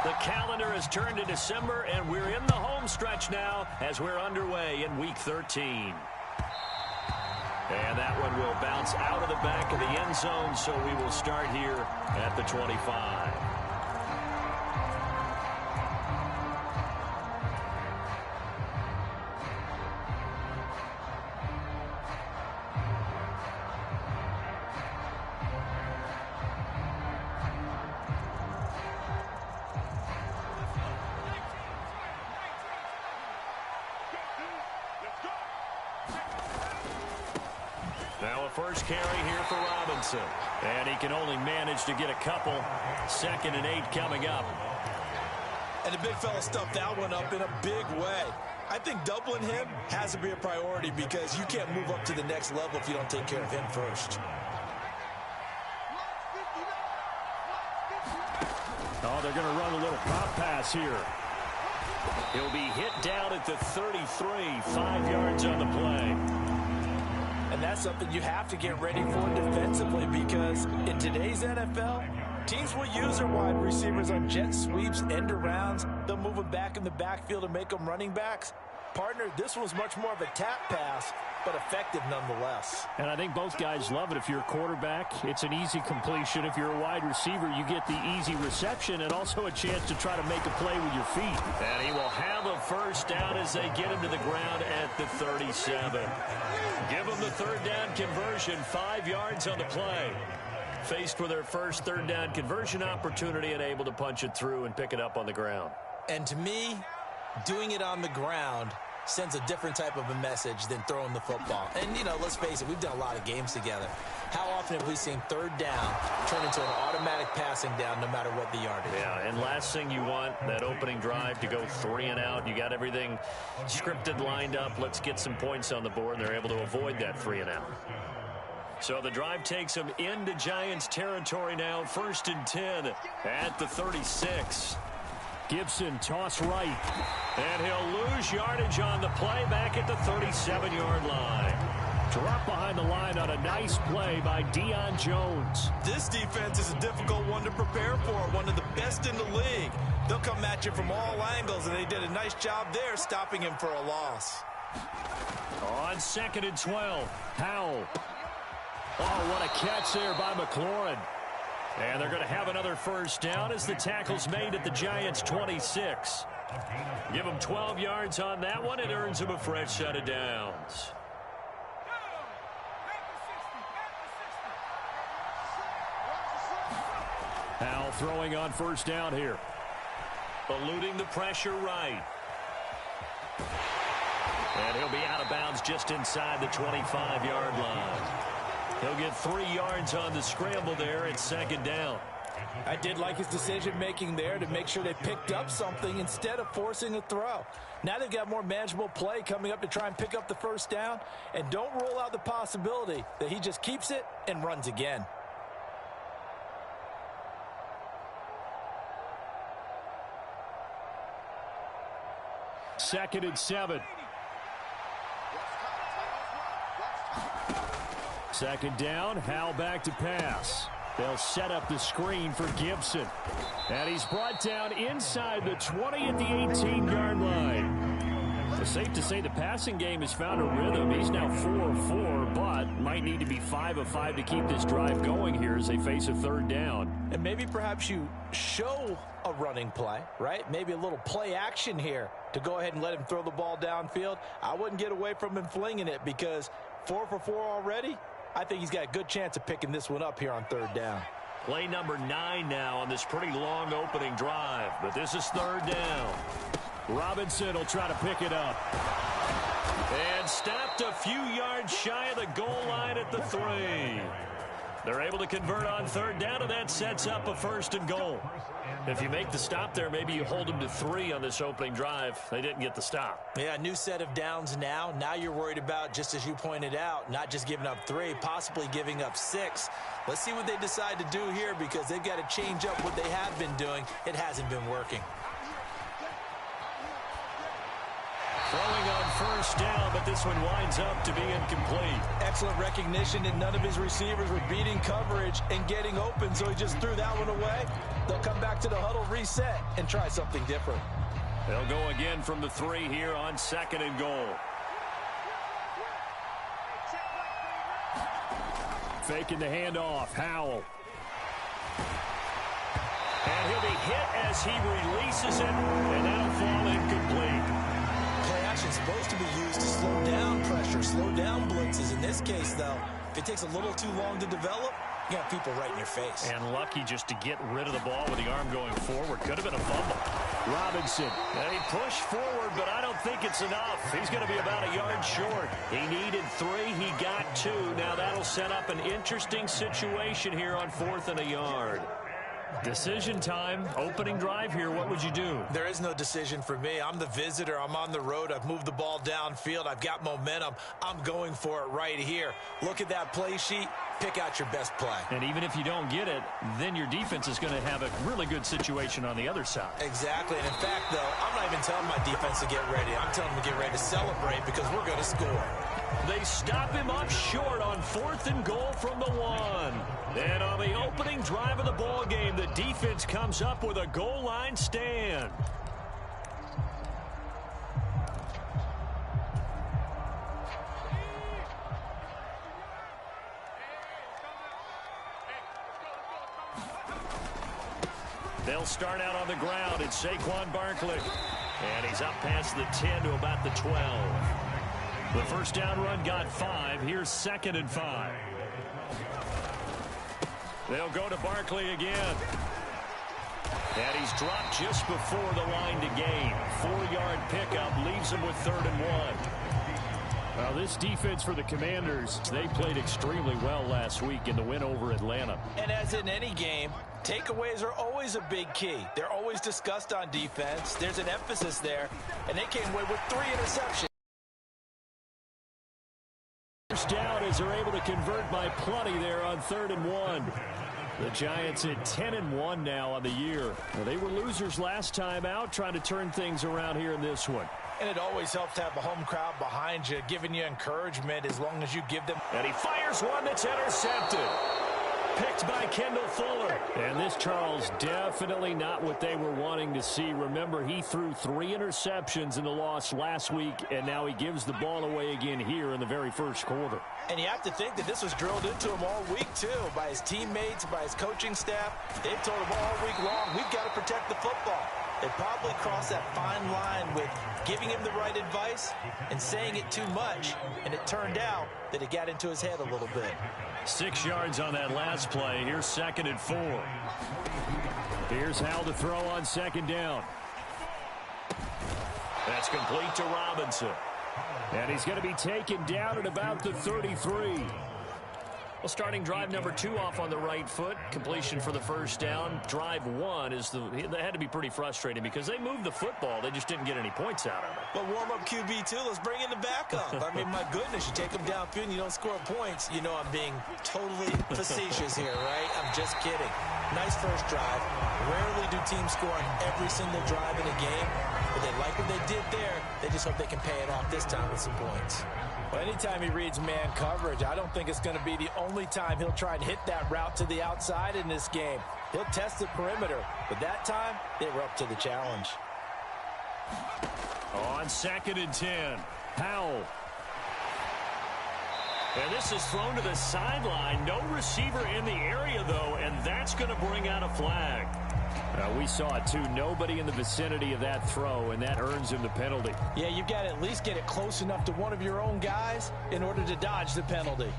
The calendar has turned to December, and we're in the home stretch now as we're underway in Week 13. And that one will bounce out of the back of the end zone, so we will start here at the 25. Now a first carry here for Robinson. And he can only manage to get a couple. 2nd and 8 coming up. And the big fella stuffed that one up in a big way. I think doubling him has to be a priority because you can't move up to the next level if you don't take care of him first. Oh, they're going to run a little pop pass here. He'll be hit down at the 33, 5 yards on the play. And that's something you have to get ready for defensively because in today's NFL, teams will use their wide receivers on jet sweeps, end arounds. They'll move them back in the backfield and make them running backs. Partner, this was much more of a tap pass, but effective nonetheless. And I think both guys love it. If you're a quarterback, it's an easy completion. If you're a wide receiver, you get the easy reception and also a chance to try to make a play with your feet. And he will have a first down as they get him to the ground at the 37. Give them the 3rd down conversion, 5 yards on the play. Faced with their first 3rd down conversion opportunity and able to punch it through and pick it up on the ground. And to me, doing it on the ground sends a different type of a message than throwing the football. And, you know, let's face it, we've done a lot of games together. How often have we seen 3rd down turn into an automatic passing down no matter what the yardage? Yeah, and last thing you want, that opening drive to go 3 and out. You got everything scripted, lined up. Let's get some points on the board, and they're able to avoid that 3 and out. So the drive takes them into Giants territory now. 1st and 10 at the 36. Gibson toss right. And he'll lose yardage on the play back at the 37-yard line. Drop behind the line on a nice play by Deion Jones. This defense is a difficult one to prepare for, one of the best in the league. They'll come at you from all angles, and they did a nice job there stopping him for a loss. On 2nd and 12, Howell. Oh, what a catch there by McLaurin. And they're going to have another first down as the tackle's made at the Giants' 26. Give them 12 yards on that one. It earns them a fresh set of downs. Howell throwing on first down here. Eluding the pressure right. And he'll be out of bounds just inside the 25-yard line. He'll get 3 yards on the scramble there at 2nd down. I did like his decision-making there to make sure they picked up something instead of forcing a throw. Now they've got more manageable play coming up to try and pick up the first down. And don't rule out the possibility that he just keeps it and runs again. Second and 7. 2nd down, Howell back to pass. They'll set up the screen for Gibson. And he's brought down inside the 20 at the 18-yard line. It's safe to say the passing game has found a rhythm. He's now 4 of 4, but might need to be 5 of 5 to keep this drive going here as they face a 3rd down. And maybe perhaps you show a running play, right? Maybe a little play action here to go ahead and let him throw the ball downfield. I wouldn't get away from him flinging it because 4 for 4 already. I think he's got a good chance of picking this one up here on 3rd down. Play number 9 now on this pretty long opening drive, but this is 3rd down. Robinson will try to pick it up. And stopped a few yards shy of the goal line at the 3. They're able to convert on 3rd down, and that sets up a 1st and goal. If you make the stop there, maybe you hold them to 3 on this opening drive. They didn't get the stop. Yeah, new set of downs now. Now you're worried about, just as you pointed out, not just giving up 3, possibly giving up 6. Let's see what they decide to do here because they've got to change up what they have been doing. It hasn't been working. Throwing on first down, but this one winds up to be incomplete. Excellent recognition that none of his receivers were beating coverage and getting open, so he just threw that one away. They'll come back to the huddle, reset, and try something different. They'll go again from the 3 here on 2nd and goal. Faking the handoff, Howell. And he'll be hit as he releases it, and that'll fall incomplete. Play action is supposed to be used to slow down pressure, slow down blitzes. In this case, though, if it takes a little too long to develop, you got people right in your face. And lucky just to get rid of the ball with the arm going forward. Could have been a fumble. Robinson. And he pushed forward, but I don't think it's enough. He's going to be about a yard short. He needed 3. He got 2. Now that'll set up an interesting situation here on 4th and a yard. Decision time, opening drive here. What would you do? There is no decision for me. I'm the visitor. I'm on the road. I've moved the ball downfield. I've got momentum. I'm going for it right here. Look at that play sheet. Pick out your best play. And even if you don't get it, then your defense is going to have a really good situation on the other side. Exactly. And in fact, though, I'm not even telling my defense to get ready. I'm telling them to get ready to celebrate because we're going to score. They stop him up short on 4th and goal from the 1. And on the opening drive of the ball game, the defense comes up with a goal line stand. They'll start out on the ground. It's Saquon Barkley. And he's up past the 10 to about the 12. The first down run got 5. Here's 2nd and 5. They'll go to Barkley again. And he's dropped just before the line to gain. 4-yard pickup leaves him with 3rd and 1. Well, this defense for the Commanders, they played extremely well last week in the win over Atlanta. And as in any game, takeaways are always a big key. They're always discussed on defense. There's an emphasis there, and they came away with 3 interceptions. First down as they're able to convert by plenty there on 3rd and 1. The Giants at 10-1 now on the year. Well, they were losers last time out, trying to turn things around here in this one. And it always helps to have a home crowd behind you, giving you encouragement as long as you give them. And he fires one that's intercepted. Picked by Kendall Fuller. And this, Charles, definitely not what they were wanting to see. Remember, he threw 3 interceptions in the loss last week, and now he gives the ball away again here in the very first quarter. And you have to think that this was drilled into him all week, too, by his teammates, by his coaching staff. They've told him all week long, we've got to protect the football. They probably crossed that fine line with giving him the right advice and saying it too much, and it turned out that it got into his head a little bit. 6 yards on that last play. Here's 2nd and 4. Here's Howell to throw on 2nd down. That's complete to Robinson. And he's going to be taken down at about the 33. Well, starting drive number 2 off on the right foot. Completion for the first down. Drive 1 is that had to be pretty frustrating because they moved the football. They just didn't get any points out of it. But warm-up QB, too. Let's bring in the backup. I mean, my goodness, you take them downfield and you don't score points. You know I'm being totally facetious here, right? I'm just kidding. Nice first drive. Rarely do teams score on every single drive in a game. But they like what they did there. They just hope they can pay it off this time with some points. Well, anytime he reads man coverage, I don't think it's going to be the only time he'll try and hit that route to the outside in this game. He'll test the perimeter, but that time, they were up to the challenge. On 2nd and 10, Howell. And this is thrown to the sideline. No receiver in the area, though, and that's going to bring out a flag. We saw it, too. Nobody in the vicinity of that throw, and that earns him the penalty. Yeah, you've got to at least get it close enough to one of your own guys in order to dodge the penalty.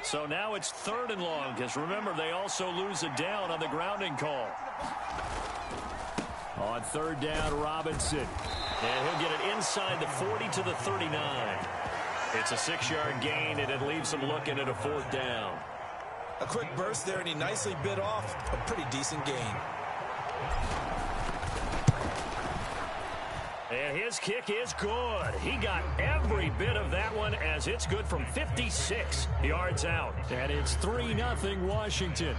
So now it's 3rd and long, because remember, they also lose a down on the grounding call. On 3rd down, Robinson. And he'll get it inside the 40 to the 39. It's a 6-yard gain, and it leaves him looking at a 4th down. A quick burst there, and he nicely bit off a pretty decent gain. And his kick is good. He got every bit of that one as it's good from 56 yards out. And it's 3-0 Washington.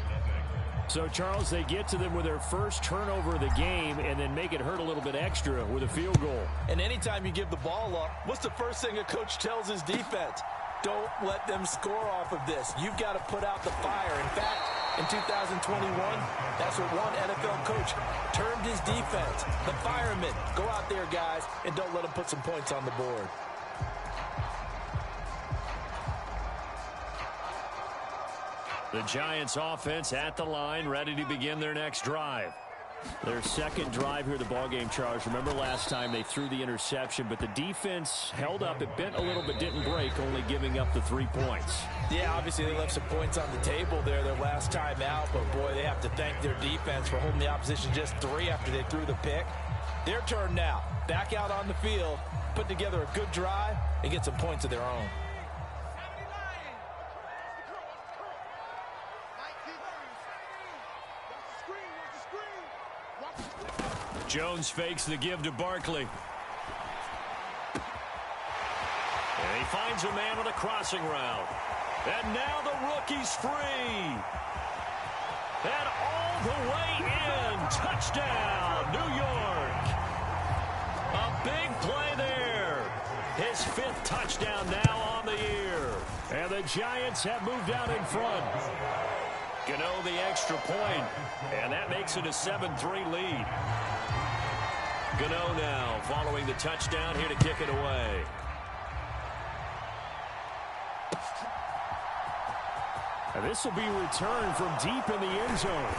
So, Charles, they get to them with their first turnover of the game and then make it hurt a little bit extra with a field goal. And anytime you give the ball up, what's the first thing a coach tells his defense? Don't let them score off of this. You've got to put out the fire. In fact, in 2021, that's what one NFL coach termed his defense. The firemen. Go out there, guys, and don't let them put some points on the board. The Giants offense at the line, ready to begin their next drive. Their second drive here of the ballgame, Charles. Remember last time they threw the interception, but the defense held up. It bent a little but didn't break, only giving up the 3 points. Yeah, obviously they left some points on the table there their last time out, but boy, they have to thank their defense for holding the opposition just 3 after they threw the pick. Their turn now. Back out on the field, put together a good drive, and get some points of their own. Jones fakes the give to Barkley. And he finds a man on a crossing route. And now the rookie's free. And all the way in. Touchdown, New York. A big play there. His 5th touchdown now on the year. And the Giants have moved out in front. Gano the extra point. And that makes it a 7-3 lead. Gano now following the touchdown here to kick it away. And this will be returned from deep in the end zone.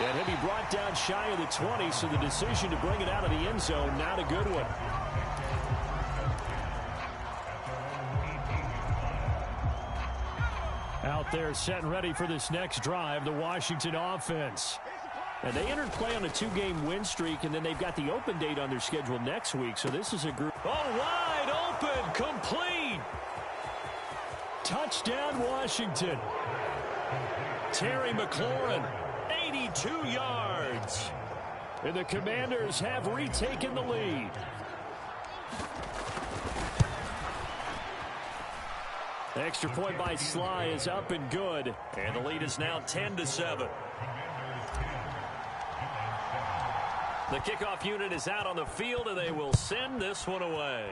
And he'll be brought down shy of the 20, so the decision to bring it out of the end zone, not a good one. Out there set and ready for this next drive, the Washington offense. And they entered play on a 2-game win streak, and then they've got the open date on their schedule next week. So this is a group. Oh, wide open, complete. Touchdown, Washington. Terry McLaurin, 82 yards. And the Commanders have retaken the lead. The extra point by Sly is up and good. And the lead is now 10-7. The kickoff unit is out on the field, and they will send this one away.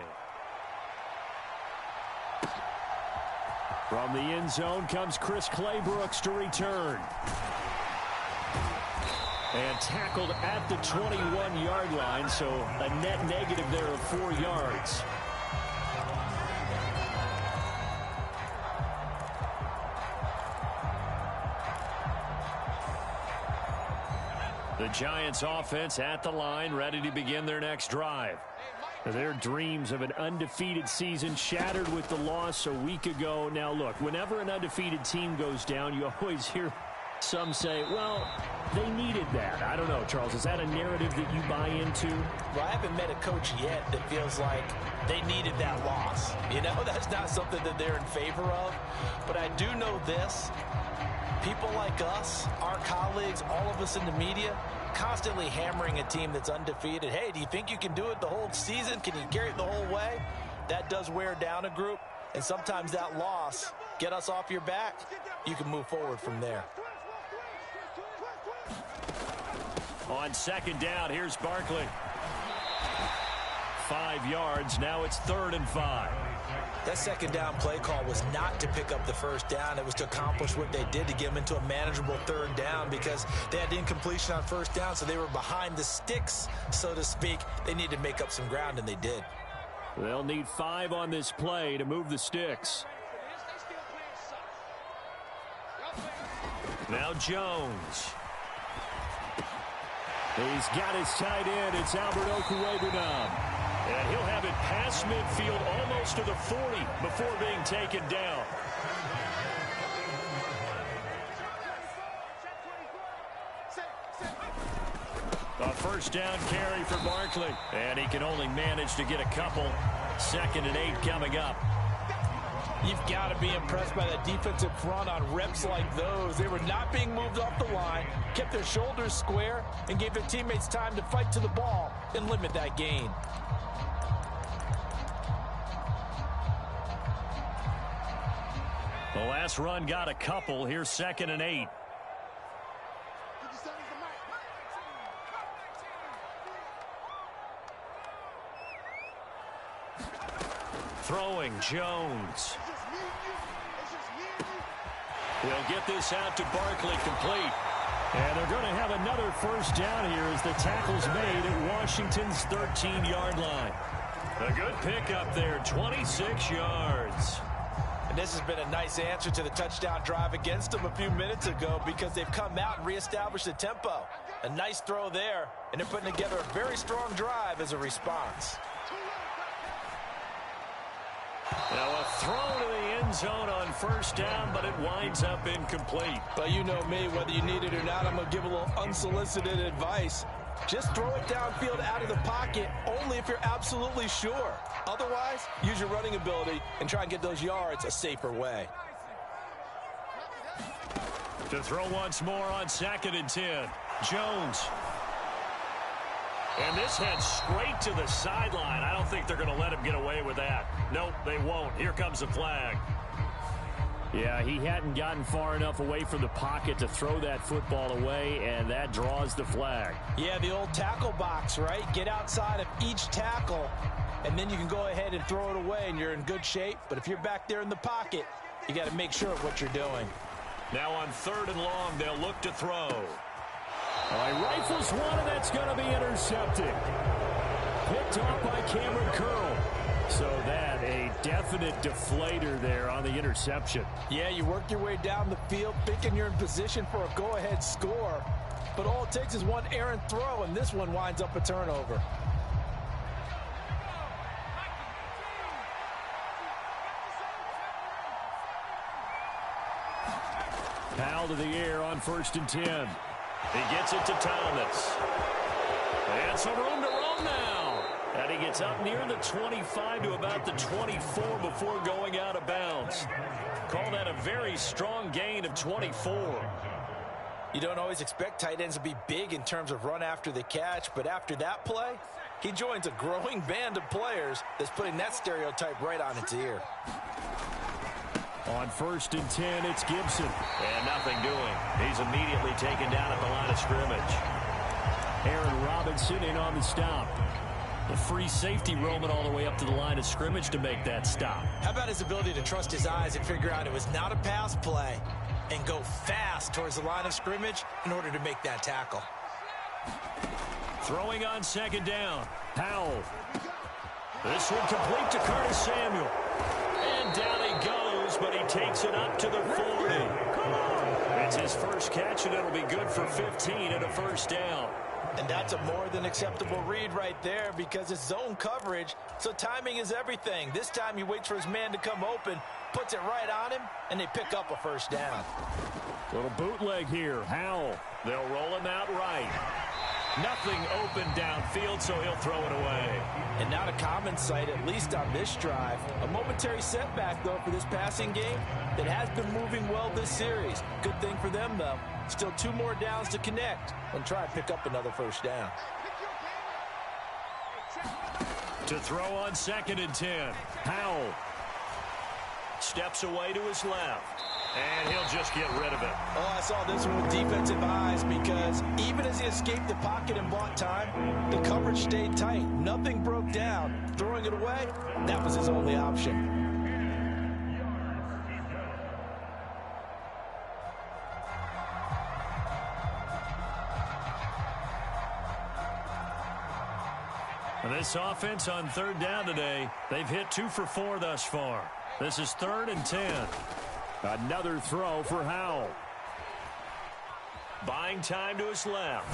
From the end zone comes Chris Claybrooks to return. And tackled at the 21-yard line, so a net negative there of 4 yards. The Giants offense at the line, ready to begin their next drive. Their dreams of an undefeated season shattered with the loss a week ago. Now, look, whenever an undefeated team goes down, you always hear some say, well, they needed that. I don't know, Charles. Is that a narrative that you buy into? Well, I haven't met a coach yet that feels like they needed that loss. You know, that's not something that they're in favor of. But I do know this. People like us, our colleagues, all of us in the media, constantly hammering a team that's undefeated. Hey, do you think you can do it the whole season? Can you carry it the whole way? That does wear down a group, and sometimes that loss, get us off your back, you can move forward from there. On second down, here's Barkley. 5 yards, now it's 3rd and 5. That second down play call was not to pick up the first down. It was to accomplish what they did to get them into a manageable 3rd down because they had incompletion on first down, so they were behind the sticks, so to speak. They needed to make up some ground, and they did. They'll need 5 on this play to move the sticks. Now Jones. He's got his tight end. It's Albert Okwuegbunam. And he'll have it past midfield almost to the 40 before being taken down. A first down carry for Barkley. And he can only manage to get a couple. 2nd and 8 coming up. You've got to be impressed by that defensive front on reps like those. They were not being moved off the line, kept their shoulders square, and gave their teammates time to fight to the ball and limit that gain. The last run got a couple. Here's 2nd and 8. Throwing, Jones. He'll get this out to Barkley, complete. And they're going to have another first down here as the tackle's made at Washington's 13-yard line. A good pickup there, 26 yards. And this has been a nice answer to the touchdown drive against them a few minutes ago because they've come out and reestablished the tempo. A nice throw there, and they're putting together a very strong drive as a response. Now a throw to the end zone on first down, but it winds up incomplete. But you know me, whether you need it or not, I'm going to give a little unsolicited advice. Just throw it downfield out of the pocket only if you're absolutely sure. Otherwise, use your running ability and try and get those yards a safer way. To throw once more on 2nd and 10. Jones. And this heads straight to the sideline. I don't think they're going to let him get away with that. Nope, they won't. Here comes the flag. Yeah, he hadn't gotten far enough away from the pocket to throw that football away, and that draws the flag. Yeah, the old tackle box, right? Get outside of each tackle, and then you can go ahead and throw it away, and you're in good shape. But if you're back there in the pocket, you got to make sure of what you're doing. Now on 3rd and long, they'll look to throw. He rifles one, and that's going to be intercepted. Picked off by Cameron Curl. So that a definite deflator there on the interception. Yeah, you work your way down the field thinking you're in position for a go-ahead score. But all it takes is one errant throw, and this one winds up a turnover. Powell to the air on 1st and 10. He gets it to Thomas. And some room to roam now. And he gets up near the 25 to about the 24 before going out of bounds. Call that a very strong gain of 24. You don't always expect tight ends to be big in terms of run after the catch, but after that play, he joins a growing band of players that's putting that stereotype right on its ear. On 1st and 10, it's Gibson. And nothing doing. He's immediately taken down at the line of scrimmage. Aaron Robinson in on the stop. The free safety roaming all the way up to the line of scrimmage to make that stop. How about his ability to trust his eyes and figure out it was not a pass play and go fast towards the line of scrimmage in order to make that tackle. Throwing on 2nd down. Powell. This one complete to Curtis Samuel. And down he goes, but he takes it up to the 40. It's his first catch, and it'll be good for 15 and a first down. And that's a more than acceptable read right there because it's zone coverage, so timing is everything. This time he waits for his man to come open, puts it right on him, and they pick up a first down. Little bootleg here. Howell. They'll roll him out right. Nothing open downfield, so he'll throw it away. And not a common sight, at least on this drive. A momentary setback, though, for this passing game that has been moving well this series. Good thing for them, though. Still 2 more downs to connect and try and pick up another first down. To throw on 2nd and 10. Powell. Steps away to his left. And he'll just get rid of it. Oh, I saw this one with defensive eyes because even as he escaped the pocket and bought time, the coverage stayed tight. Nothing broke down. Throwing it away, that was his only option. This offense on 3rd down today, they've hit 2 for 4 thus far. This is 3rd and 10. Another throw for Howell. Buying time to his left.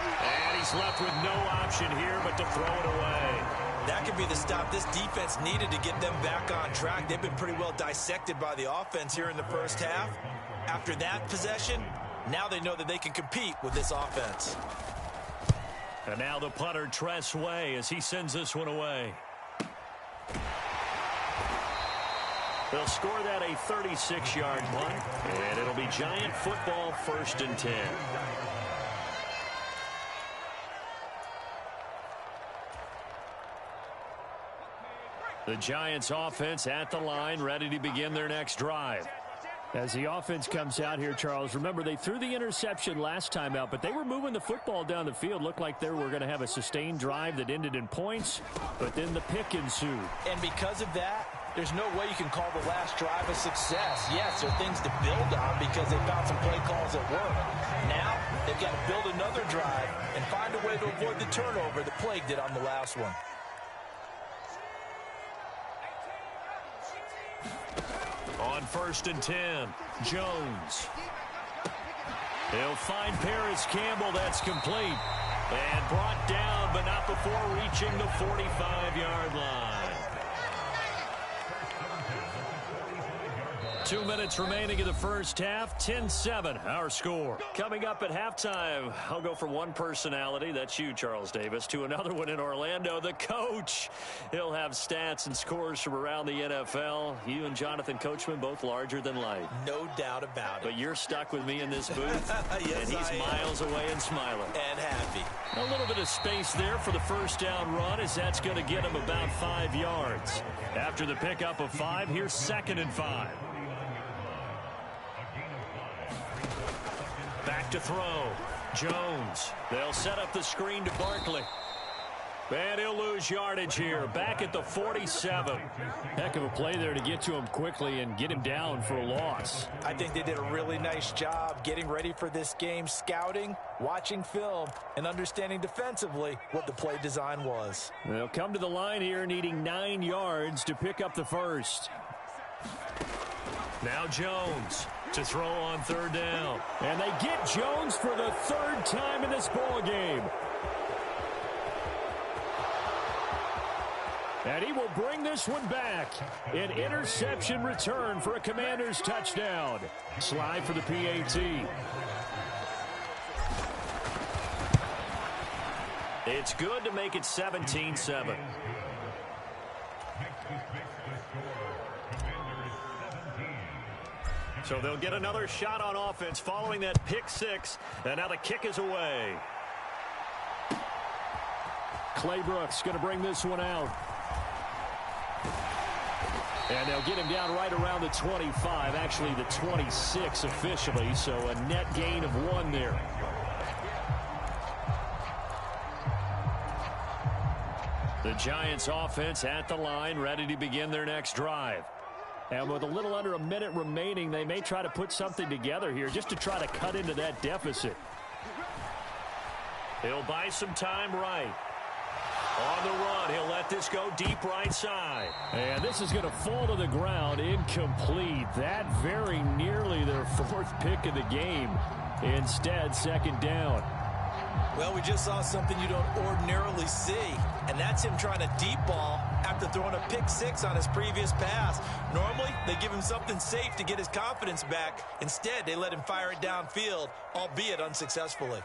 And he's left with no option here but to throw it away. That could be the stop this defense needed to get them back on track. They've been pretty well dissected by the offense here in the first half. After that possession, now they know that they can compete with this offense. And now the punter, Tress Way, as he sends this one away. They'll score that a 36-yard punt, and it'll be Giant football, 1st and 10. The Giants offense at the line, ready to begin their next drive. As the offense comes out here, Charles, remember they threw the interception last time out, but they were moving the football down the field. Looked like they were going to have a sustained drive that ended in points, but then the pick ensued. And because of that, there's no way you can call the last drive a success. Yes, there are things to build on because they found some play calls that work. Now, they've got to build another drive and find a way to avoid the turnover the Plague did on the last one. On 1st and 10, Jones. He'll find Paris Campbell. That's complete. And brought down, but not before reaching the 45-yard line. 2 minutes remaining in the first half. 10-7, our score. Coming up at halftime, I'll go from one personality, that's you, Charles Davis, to another one in Orlando, the coach. He'll have stats and scores from around the NFL. You and Jonathan Coachman, both larger than life. No doubt about it. But you're stuck with me in this booth, yes, and he's miles away and smiling. And happy. A little bit of space there for the first down run, as that's going to get him about 5 yards. After the pickup of 5, here's 2nd and 5. Back to throw. Jones. They'll set up the screen to Barkley. And he'll lose yardage here. Back at the 47. Heck of a play there to get to him quickly and get him down for a loss. I think they did a really nice job getting ready for this game, scouting, watching film, and understanding defensively what the play design was. They'll come to the line here needing 9 yards to pick up the first. Now Jones to throw on 3rd down. And they get Jones for the 3rd time in this ball game. And he will bring this one back. An interception return for a Commanders touchdown. Slide for the PAT. It's good to make it 17-7. So they'll get another shot on offense following that pick 6. And now the kick is away. Clay Brooks going to bring this one out. And they'll get him down right around the 25, actually the 26 officially, so a net gain of 1 there. The Giants offense at the line, ready to begin their next drive. And with a little under a minute remaining, they may try to put something together here just to try to cut into that deficit. He'll buy some time right. On the run, he'll let this go deep right side. And this is going to fall to the ground, incomplete. That very nearly their 4th pick of the game. Instead, 2nd down. Well, we just saw something you don't ordinarily see, and that's him trying to deep ball after throwing a pick 6 on his previous pass. Normally, they give him something safe to get his confidence back. Instead, they let him fire it downfield, albeit unsuccessfully.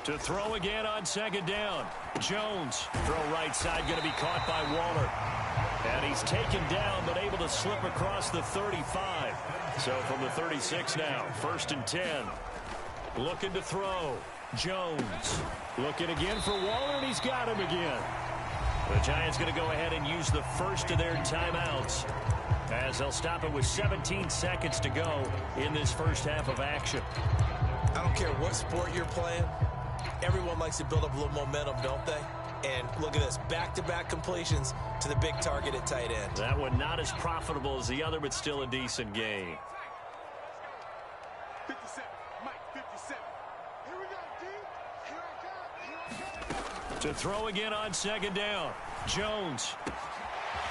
To throw again on 2nd down. Jones, throw right side, going to be caught by Waller. And he's taken down, but able to slip across the 35. So from the 36 now, 1st and 10. Looking to throw. Jones. Looking again for Waller, and he's got him again. The Giants going to go ahead and use the first of their timeouts, as they'll stop it with 17 seconds to go in this first half of action. I don't care what sport you're playing. Everyone likes to build up a little momentum, don't they? And look at this, back-to-back completions to the big target at tight end. That one not as profitable as the other, but still a decent gain. 57, Mike, 57. Here we go, D. Here I come. To throw again on 2nd down. Jones.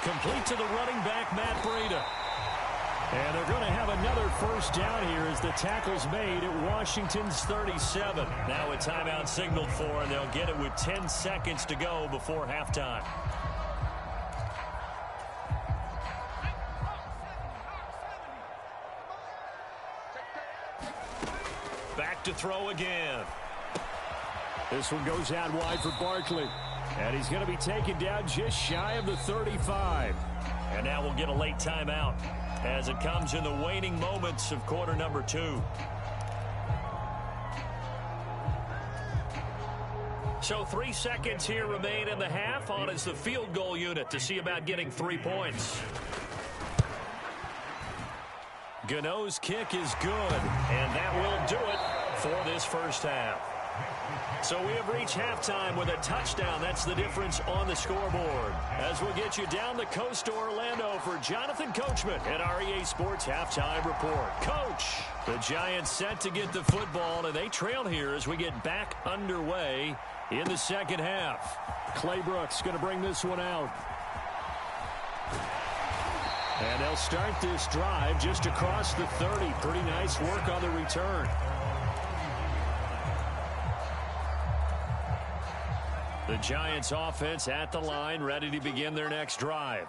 Complete to the running back, Matt Breida. And they're going to have another first down here as the tackle's made at Washington's 37. Now a timeout signaled for, and they'll get it with 10 seconds to go before halftime. Back to throw again. This one goes out wide for Barkley. And he's going to be taken down just shy of the 35. And now we'll get a late timeout as it comes in the waning moments of quarter number 2. So 3 seconds here remain in the half. On is the field goal unit to see about getting 3 points. Gano's kick is good, and that will do it for this first half. So we have reached halftime with a touchdown. That's the difference on the scoreboard. As we'll get you down the coast to Orlando for Jonathan Coachman at our EA Sports Halftime Report. Coach, the Giants set to get the football, and they trail here as we get back underway in the second half. Clay Brooks going to bring this one out. And they'll start this drive just across the 30. Pretty nice work on the return. The Giants offense at the line, ready to begin their next drive.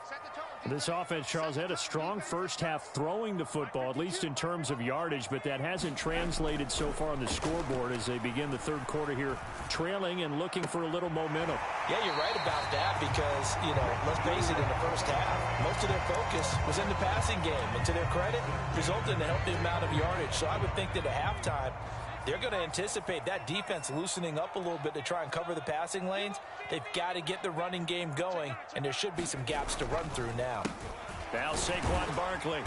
This offense, Charles, had a strong first half throwing the football, at least in terms of yardage, but that hasn't translated so far on the scoreboard as they begin the third quarter here, trailing and looking for a little momentum. Yeah, you're right about that because, let's face it, in the first half, most of their focus was in the passing game. And to their credit, resulted in a healthy amount of yardage. So I would think that at halftime, they're going to anticipate that defense loosening up a little bit to try and cover the passing lanes. They've got to get the running game going, and there should be some gaps to run through now. Now Saquon Barkley.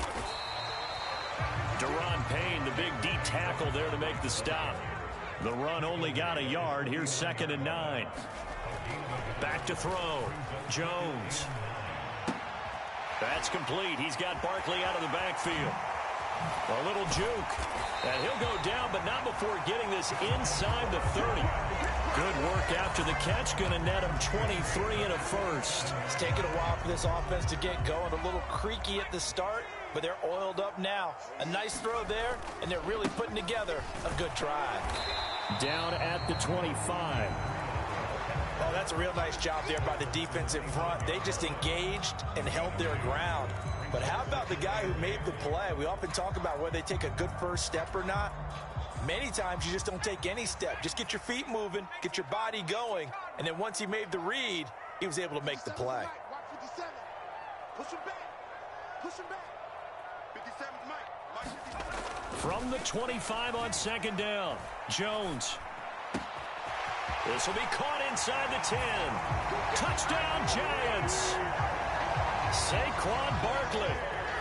Daron Payne, the big D tackle there to make the stop. The run only got a yard. Here's 2nd and 9. Back to throw. Jones. That's complete. He's got Barkley out of the backfield. A little juke. And he'll go down, but not before getting this inside the 30. Good work after the catch. Going to net him 23 and a first. It's taken a while for this offense to get going. A little creaky at the start, but they're oiled up now. A nice throw there, and they're really putting together a good drive. Down at the 25. Oh, that's a real nice job there by the defensive front. They just engaged and held their ground. But how about the guy who made the play? We often talk about whether they take a good first step or not. Many times you just don't take any step. Just get your feet moving, get your body going, and then once he made the read, he was able to make the play. Push him back. Push him back. 57's Mike. From the 25 on 2nd down, Jones. This will be caught inside the 10. Touchdown, Giants. Saquon Barkley,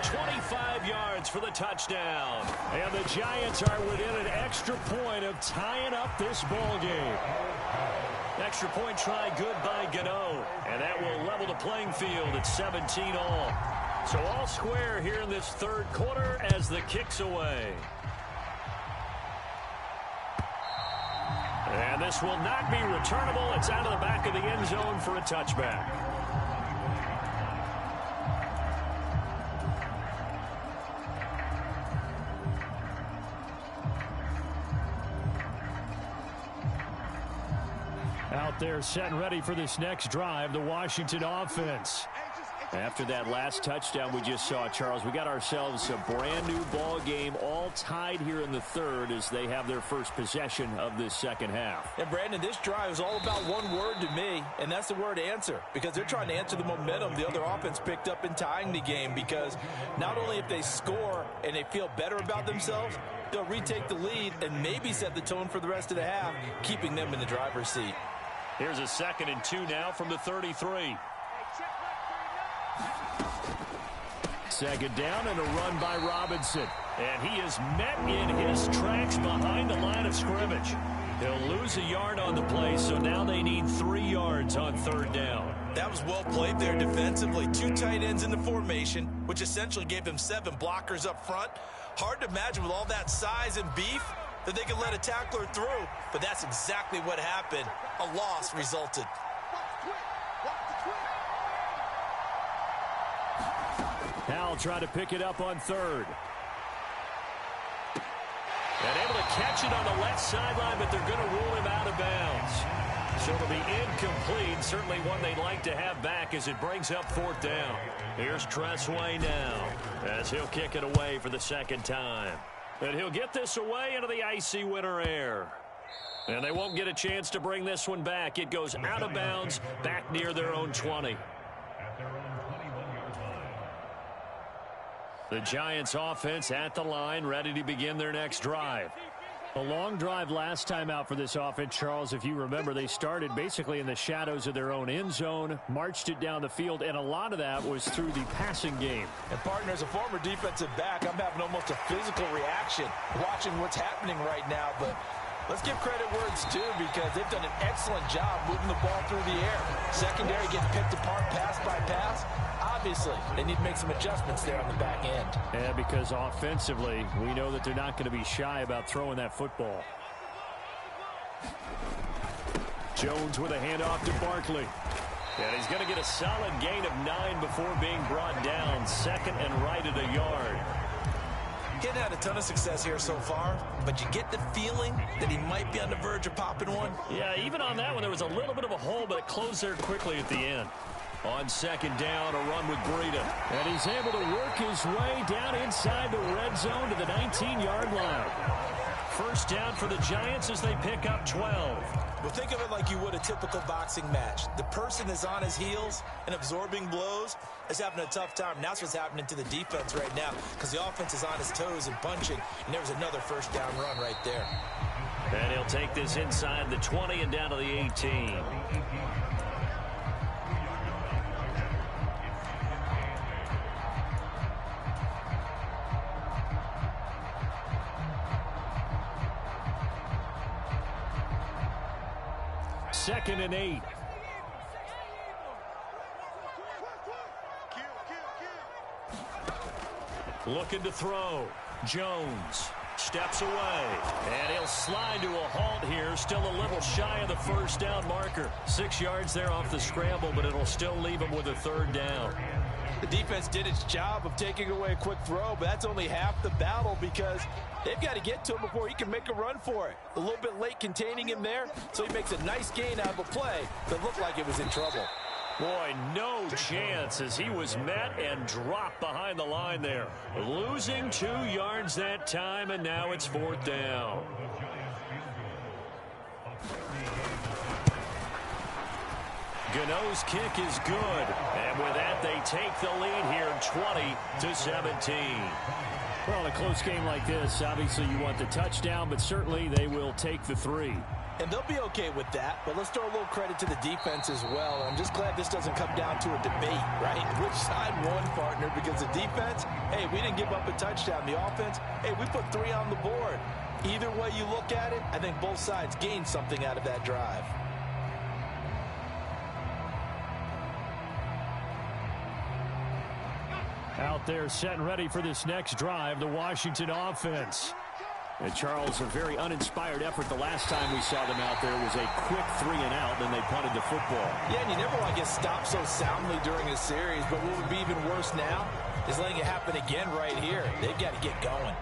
25 yards for the touchdown. And the Giants are within an extra point of tying up this ball game. Extra point try good by Gano. And that will level the playing field at 17 all. So all square here in this third quarter as the kick's away. And this will not be returnable. It's out of the back of the end zone for a touchback. Out there set and ready for this next drive, the Washington offense. After that last touchdown we just saw, Charles, we got ourselves a brand new ball game, all tied here in the third as they have their first possession of this second half. And Brandon, this drive is all about one word to me, and that's the word answer, because they're trying to answer the momentum the other offense picked up in tying the game, because not only if they score and they feel better about themselves, they'll retake the lead and maybe set the tone for the rest of the half, keeping them in the driver's seat. Here's a 2nd and 2 now from the 33. 2nd down and a run by Robinson. And he is met in his tracks behind the line of scrimmage. He'll lose a yard on the play, so now they need 3 yards on 3rd down. That was well played there defensively. 2 tight ends in the formation, which essentially gave them 7 blockers up front. Hard to imagine with all that size and beef that they could let a tackler through, but that's exactly what happened. A loss resulted. Howell trying to pick it up on 3rd. And able to catch it on the left sideline, but they're going to rule him out of bounds. So it'll be incomplete. Certainly one they'd like to have back as it brings up 4th down. Here's Tressway now as he'll kick it away for the 2nd time. And he'll get this away into the icy winter air. And they won't get a chance to bring this one back. It goes out of bounds, back near their own 20. The Giants offense at the line, ready to begin their next drive. A long drive last time out for this offense, Charles. If you remember, they started basically in the shadows of their own end zone, marched it down the field, and a lot of that was through the passing game. And, partner, as a former defensive back, I'm having almost a physical reaction watching what's happening right now. But let's give credit where it's due, because they've done an excellent job moving the ball through the air. Secondary getting picked apart pass by pass. Obviously, they need to make some adjustments there on the back end. Yeah, because offensively, we know that they're not going to be shy about throwing that football. Jones with a handoff to Barkley. And he's going to get a solid gain of 9 before being brought down. Second and right at a yard. Getting had a ton of success here so far, but you get the feeling that he might be on the verge of popping one. Yeah, even on that one, there was a little bit of a hole, but it closed there quickly at the end. On second down, a run with Breida. And he's able to work his way down inside the red zone to the 19-yard line. First down for the Giants as they pick up 12. Well, think of it like you would a typical boxing match. The person is on his heels and absorbing blows is having a tough time. That's what's happening to the defense right now, because the offense is on his toes and punching, and there was another first down run right there. And he'll take this inside the 20 and down to the 18. Second and 8. Looking to throw. Jones steps away. And he'll slide to a halt here. Still a little shy of the first down marker. 6 yards there off the scramble, but it'll still leave him with a third down. The defense did its job of taking away a quick throw, but that's only half the battle, because they've got to get to him before he can make a run for it. A little bit late containing him there, so he makes a nice gain out of a play that looked like it was in trouble. Boy, no chance as he was met and dropped behind the line there. Losing 2 yards that time, and now it's fourth down. Gano's kick is good. And with that, they take the lead here 20-17. Well, in a close game like this, obviously you want the touchdown, but certainly they will take the 3. And they'll be okay with that, but let's throw a little credit to the defense as well. I'm just glad this doesn't come down to a debate, right? Which side won, partner? Because the defense, hey, we didn't give up a touchdown. The offense, hey, we put 3 on the board. Either way you look at it, I think both sides gained something out of that drive. Out there set and ready for this next drive, the Washington offense. And Charles, a very uninspired effort the last time we saw them out there was a quick 3 and out, then they punted the football. Yeah, and you never want to get stopped so soundly during a series, but what would be even worse now is letting it happen again right here. They've got to get going.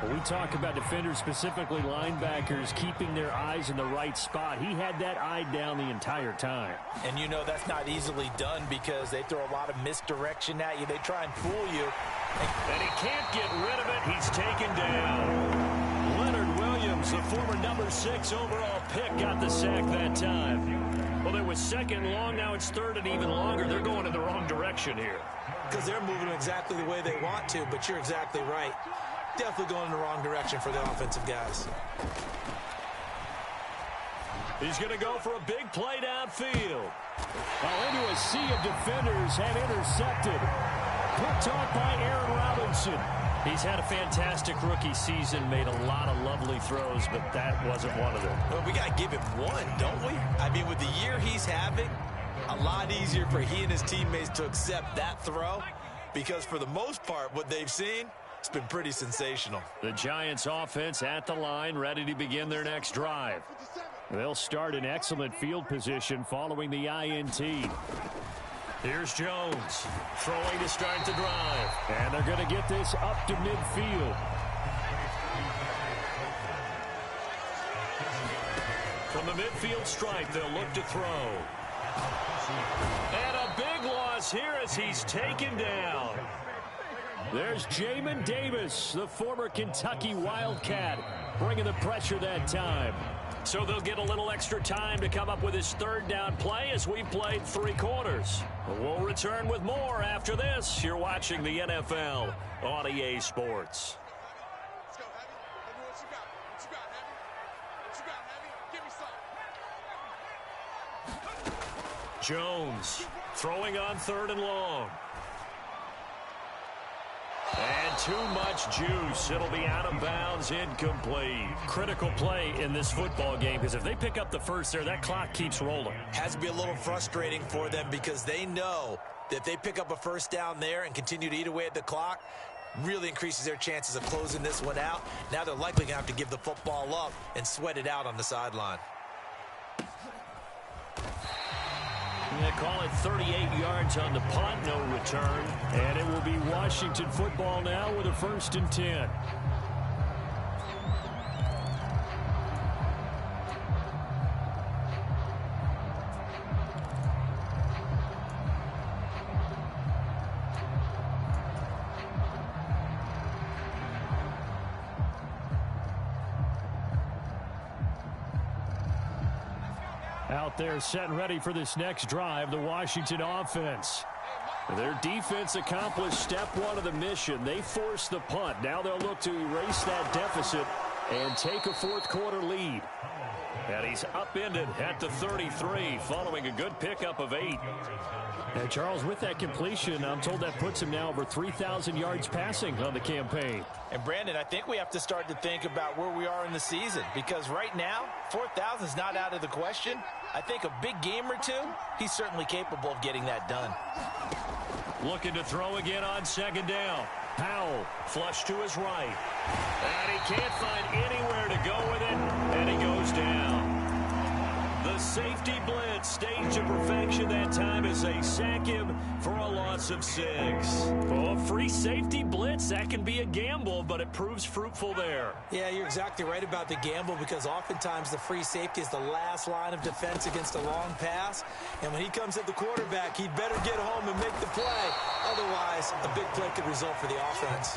When we talk about defenders, specifically linebackers, keeping their eyes in the right spot, he had that eye down the entire time. And you know that's not easily done, because they throw a lot of misdirection at you. They try and fool you. And he can't get rid of it. He's taken down. Leonard Williams, the former number 6 overall pick, got the sack that time. Well, there was second and long. Now it's third and even longer. They're going in the wrong direction here. Because they're moving exactly the way they want to, but you're exactly right. Definitely going in the wrong direction for the offensive guys. He's going to go for a big play downfield. Into a sea of defenders and intercepted. Picked off by Aaron Robinson. He's had a fantastic rookie season, made a lot of lovely throws, but that wasn't one of them. Well, we got to give him one, don't we? I mean, with the year he's having, a lot easier for he and his teammates to accept that throw, because for the most part, what they've seen, it's been pretty sensational. The Giants offense at the line, ready to begin their next drive. They'll start in excellent field position following the INT. Here's Jones, throwing to start the drive. And they're going to get this up to midfield. From the midfield stripe, they'll look to throw. And a big loss here as he's taken down. There's Jamin Davis, the former Kentucky Wildcat, bringing the pressure that time. So they'll get a little extra time to come up with his third down play as we played 3 quarters. We'll return with more after this. You're watching the NFL on EA Sports. Let's go, Heavy. Let me what you got. What you got, Heavy? What you got, Heavy? Give me some. Jones throwing on 3rd and long. And too much juice. It'll be out of bounds, incomplete. Critical play in this football game, because if they pick up the first there, that clock keeps rolling. Has to be a little frustrating for them because they know that if they pick up a first down there and continue to eat away at the clock, really increases their chances of closing this one out. Now they're likely going to have to give the football up and sweat it out on the sideline. They call it 38 yards on the punt, no return. And it will be Washington football now with a 1st and 10. Out there set and ready for this next drive, the Washington offense. Their defense accomplished step 1 of the mission. They forced the punt. Now they'll look to erase that deficit and take a 4th quarter lead. And he's upended at the 33 following a good pickup of 8. And Charles, with that completion, I'm told that puts him now over 3,000 yards passing on the campaign. And Brandon, I think we have to start to think about where we are in the season, because right now 4,000 is not out of the question. I think a big game or 2, he's certainly capable of getting that done. Looking to throw again on 2nd down. Powell flush to his right. And he can't find anywhere to go with it. And he goes down. The safety blitz staged to perfection that time as they sack him for a loss of 6. Oh, free safety blitz, that can be a gamble, but it proves fruitful there. Yeah, you're exactly right about the gamble, because oftentimes the free safety is the last line of defense against a long pass. And when he comes at the quarterback, he'd better get home and make the play. Otherwise, a big play could result for the offense.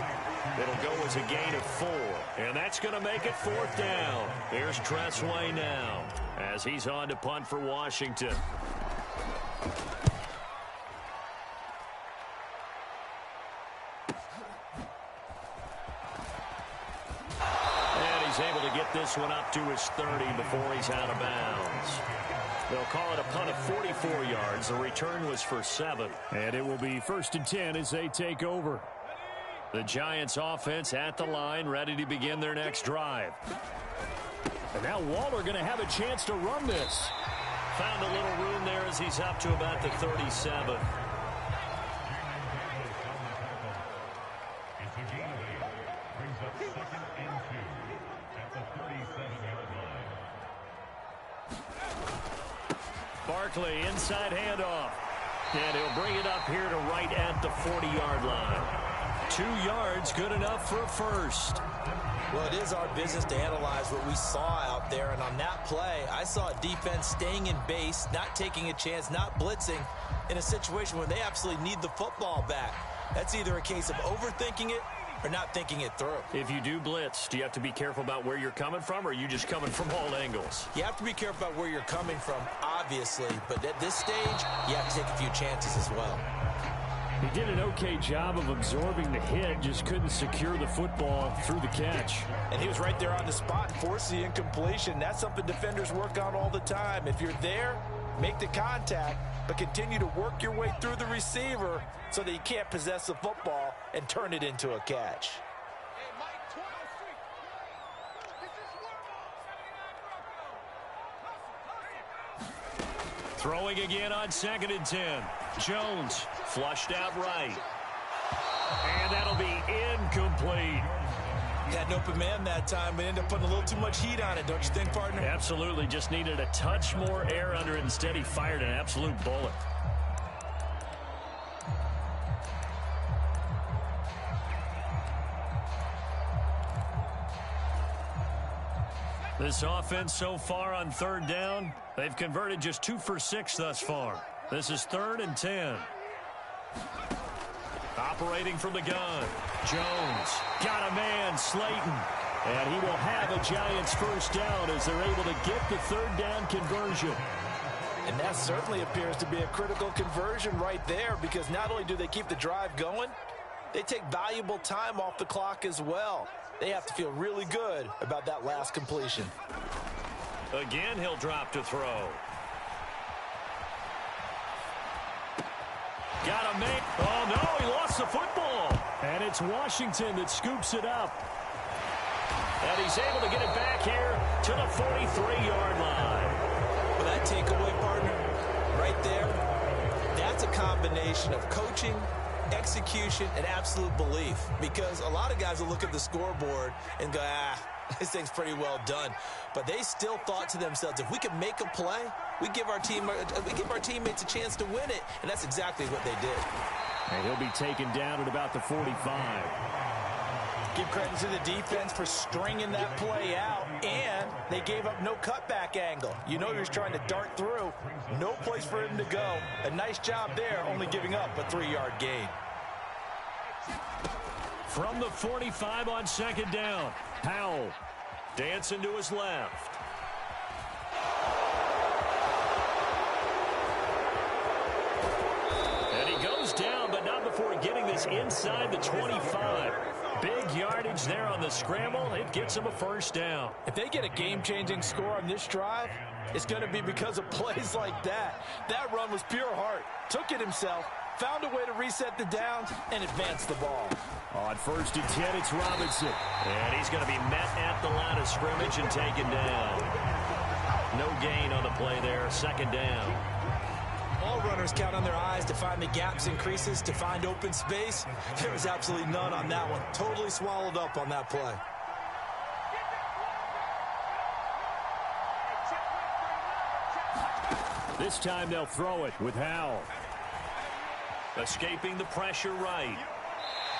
It'll go as a gain of 4. And that's going to make it 4th down. Here's Tressway now as he's on to punt for Washington. And he's able to get this one up to his 30 before he's out of bounds. They'll call it a punt of 44 yards. The return was for 7. And it will be 1st and 10 as they take over. The Giants offense at the line, ready to begin their next drive. And now Waller going to have a chance to run this. Found a little room there as he's up to about the 37. Barkley, inside handoff. And he'll bring it up here to right at the 40-yard line. 2 yards, good enough for a first. Well, it is our business to analyze what we saw out there, and on that play, I saw a defense staying in base, not taking a chance, not blitzing, in a situation where they absolutely need the football back. That's either a case of overthinking it or not thinking it through. If you do blitz, do you have to be careful about where you're coming from, or are you just coming from all angles? You have to be careful about where you're coming from, obviously, but at this stage, you have to take a few chances as well. He did an okay job of absorbing the hit, just couldn't secure the football through the catch. And he was right there on the spot, forcing the incompletion. That's something defenders work on all the time. If you're there, make the contact, but continue to work your way through the receiver so that you can't possess the football and turn it into a catch. Hey, Mike, 12-3. Throwing again on 2nd and 10. Jones flushed out right. And that'll be incomplete. Had an open man that time, but ended up putting a little too much heat on it, don't you think, partner? Absolutely, just needed a touch more air under it. Instead, he fired an absolute bullet. This offense so far on 3rd down, they've converted just 2 for 6 thus far. This is 3rd and 10. Operating from the gun. Jones got a man, Slayton. And he will have a Giants first down as they're able to get the third down conversion. And that certainly appears to be a critical conversion right there, because not only do they keep the drive going, they take valuable time off the clock as well. They have to feel really good about that last completion. Again, he'll drop to throw. Got a man. Oh, no, he lost the football. And it's Washington that scoops it up. And he's able to get it back here to the 43-yard line. Well, that takeaway, partner, right there, that's a combination of coaching, execution, and absolute belief. Because a lot of guys will look at the scoreboard and go, this thing's pretty well done. But they still thought to themselves, if we can make a play, we give our teammates a chance to win it. And that's exactly what they did. And he'll be taken down at about the 45. Give credit to the defense for stringing that play out, and they gave up no cutback angle. You know he was trying to dart through. No place for him to go. A nice job there, only giving up a 3-yard gain. From the 45 on second down, Powell dancing to his left. And he goes down, but not before getting this inside the 25. Big yardage there on the scramble. It gets him a first down. If they get a game-changing score on this drive, it's going to be because of plays like that. That run was pure heart. Took it himself, found a way to reset the downs, and advance the ball. On first and 10, it's Robinson. And he's going to be met at the line of scrimmage and taken down. No gain on the play there. Second down. All runners count on their eyes to find the gaps and creases, to find open space. There was absolutely none on that one. Totally swallowed up on that play. This time they'll throw it with Howell. Escaping the pressure right.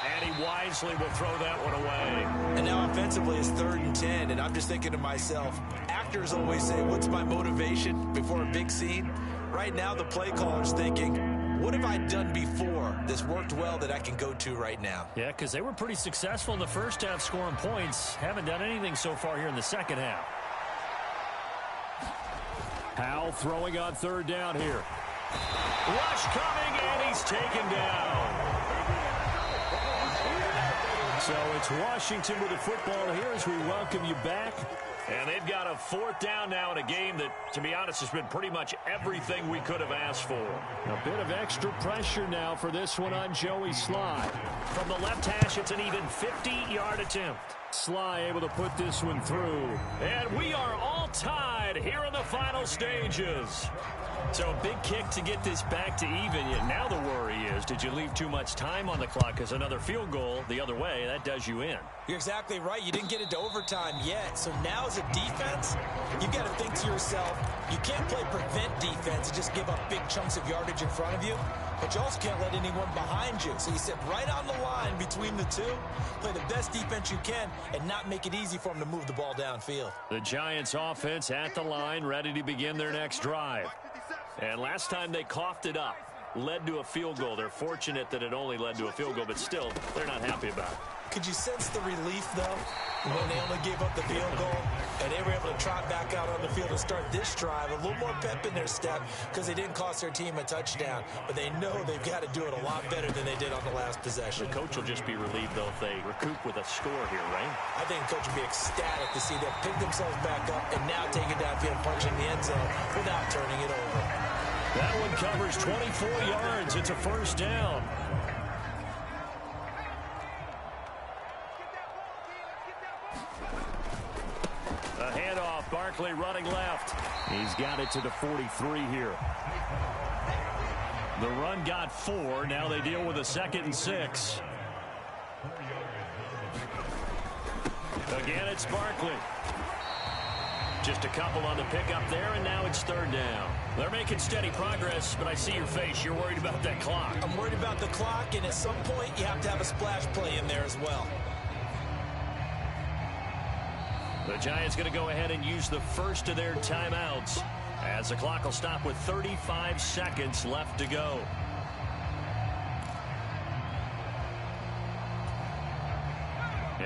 And he wisely will throw that one away. And now offensively it's 3rd and 10, and I'm just thinking to myself, actors always say, what's my motivation before a big scene? Right now the play caller's thinking, what have I done before this worked well that I can go to right now? Yeah, because they were pretty successful in the first half scoring points. Haven't done anything so far here in the second half. Howell throwing on third down here. Rush coming, and he's taken down. So it's Washington with the football here as we welcome you back. And they've got a 4th down now in a game that, to be honest, has been pretty much everything we could have asked for. A bit of extra pressure now for this one on Joey Sly. From the left hash, it's an even 50-yard attempt. Sly able to put this one through. And we are all tied here in the final stages. So a big kick to get this back to even. Yet now the worry is, did you leave too much time on the clock? Because another field goal the other way, that does you in. You're exactly right. You didn't get it to overtime yet. So now as a defense, you've got to think to yourself, you can't play prevent defense and just give up big chunks of yardage in front of you. But you also can't let anyone behind you. So you sit right on the line between the two, play the best defense you can, and not make it easy for them to move the ball downfield. The Giants offense at the line, ready to begin their next drive. And last time they coughed it up, led to a field goal. They're fortunate that it only led to a field goal, but still, they're not happy about it. Could you sense the relief, though, when they only gave up the field goal and they were able to trot back out on the field and start this drive? A little more pep in their step because they didn't cost their team a touchdown, but they know they've got to do it a lot better than they did on the last possession. The coach will just be relieved, though, if they recoup with a score here, right? I think the coach will be ecstatic to see them pick themselves back up and now take it downfield, punching the end zone without turning it over. That one covers 24 yards. It's a first down. A handoff. Barkley running left. He's got it to the 43 here. The run got 4. Now they deal with a 2nd and 6. Again, it's Barkley. Just a couple on the pickup there, and now it's 3rd down. They're making steady progress, but I see your face. You're worried about that clock. I'm worried about the clock, and at some point, you have to have a splash play in there as well. The Giants going to go ahead and use the first of their timeouts as the clock will stop with 35 seconds left to go.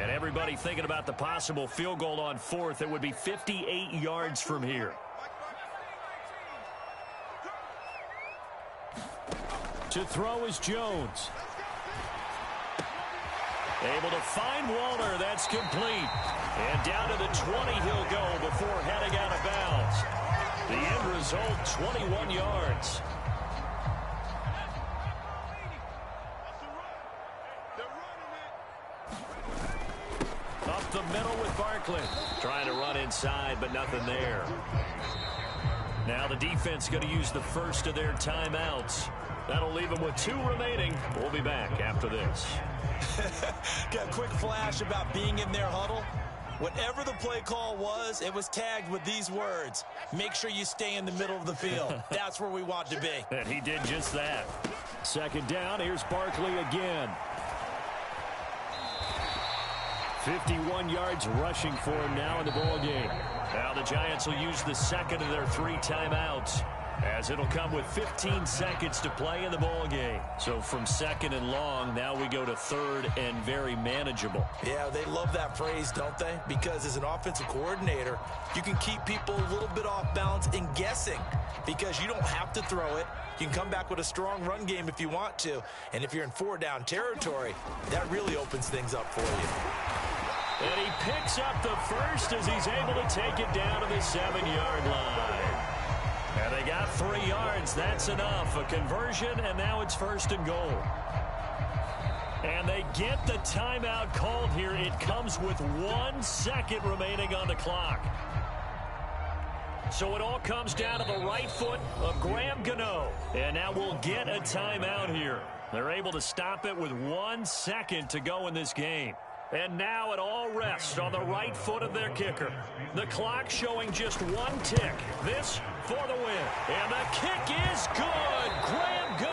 And everybody thinking about the possible field goal on fourth. It would be 58 yards from here. To throw is Jones. Able to find Walter. That's complete. And down to the 20 he'll go before heading out of bounds. The end result, 21 yards. Up the middle with Barkley. Trying to run inside, but nothing there. Now the defense going to use the first of their timeouts. That'll leave them with 2 remaining. We'll be back after this. Got a quick flash about being in their huddle. Whatever the play call was, it was tagged with these words: make sure you stay in the middle of the field. That's where we want to be. And he did just that. Second down, here's Barkley again. 51 yards rushing for him now in the ball game. Now the Giants will use the second of their 3 timeouts, as it'll come with 15 seconds to play in the ball game. So from second and long, now we go to third and very manageable. Yeah, they love that phrase, don't they? Because as an offensive coordinator, you can keep people a little bit off balance and guessing, because you don't have to throw it. You can come back with a strong run game if you want to. And if you're in 4-down territory, that really opens things up for you. And he picks up the first as he's able to take it down to the 7-yard line. And they got 3 yards. That's enough. A conversion, and now it's first and goal. And they get the timeout called here. It comes with 1 second remaining on the clock. So it all comes down to the right foot of Graham Gano. And now we'll get a timeout here. They're able to stop it with 1 second to go in this game. And now it all rests on the right foot of their kicker. The clock showing just 1 tick. This for the win. And the kick is good. Graham Gano